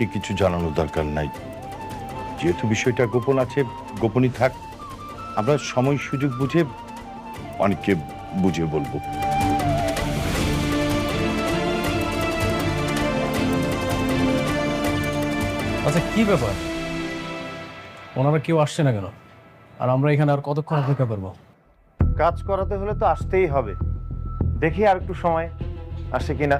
অনেককে কিছু জানানোর দরকার নাই। যেহেতু বিষয়টা গোপন আছে, গোপনই থাক। আমরা সময় সুযোগ বুঝে অনেককে বুঝিয়ে বলবো। আচ্ছা, কি ব্যাপার? ওনারা কেউ আসছে না কেন? আর আমরা এখানে আর কতক্ষণ অপেক্ষা করবো? কাজ করাতে হলে তো আসতেই হবে। দেখি আর একটু সময় আসে কিনা।